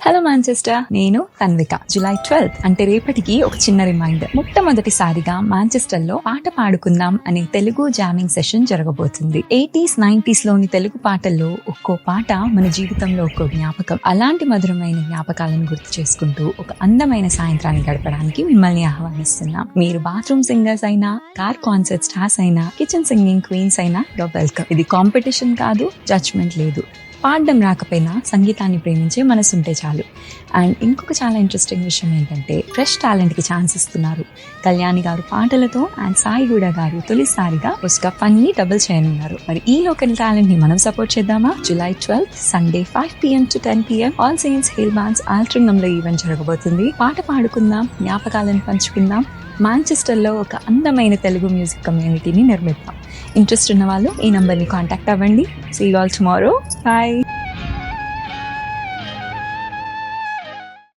Hello Manchester, నేను Tanvika. July 12 అంటే రేపటికి ఒక చిన్న రిమైండర్. మొట్టమొదటిసారిగా మాంచెస్టర్ లో పాట పాడుకుందాం అనే తెలుగు జామింగ్ సెషన్ జరగబోతుంది. 80s, 90s లోని తెలుగు పాటల్లో ఒక్కో పాట మన జీవితంలో ఒక్కో జ్ఞాపకం. అలాంటి మధురమైన జ్ఞాపకాలను గుర్తు చేసుకుంటూ ఒక అందమైన సాయంత్రాన్ని గడపడానికి మిమ్మల్ని ఆహ్వానిస్తున్నాం. మీరు బాత్రూమ్ సింగర్స్ అయినా, కార్ కాన్సర్ట్ స్టార్స్ అయినా, కిచెన్ సింగింగ్ క్వీన్స్ అయినా వెల్కమ్. ఇది కాంపిటీషన్ కాదు, జడ్జ్మెంట్ లేదు. పాడడం రాకపోయినా సంగీతాన్ని ప్రేమించే మనసుంటే చాలు. అండ్ ఇంకొక చాలా ఇంట్రెస్టింగ్ విషయం ఏంటంటే, ఫ్రెష్ టాలెంట్కి ఛాన్స్ ఇస్తున్నారు. కళ్యాణి గారు పాటలతో అండ్ సాయిగూడ గారు తొలిసారిగా ఒస్కా ఫన్ని డబుల్ చేయనున్నారు. మరి ఈ లోకల్ టాలెంట్ ని మనం సపోర్ట్ చేద్దామా? July 12 Sunday 5 PM to 10 PM all saints Hale Barns ఆల్ట్రింగంలో ఈవెంట్ జరగబోతుంది. పాట పాడుకుందాం, జ్ఞాపకాలను పంచుకుందాం, మాంచెస్టర్ లో ఒక అందమైన తెలుగు మ్యూజిక్ కమ్యూనిటీని నిర్మిద్దాం. ఇంట్రెస్ట్ ఉన్న వాళ్ళు ఈ నంబర్ని కాంటాక్ట్ అవ్వండి. See you all tomorrow. Bye.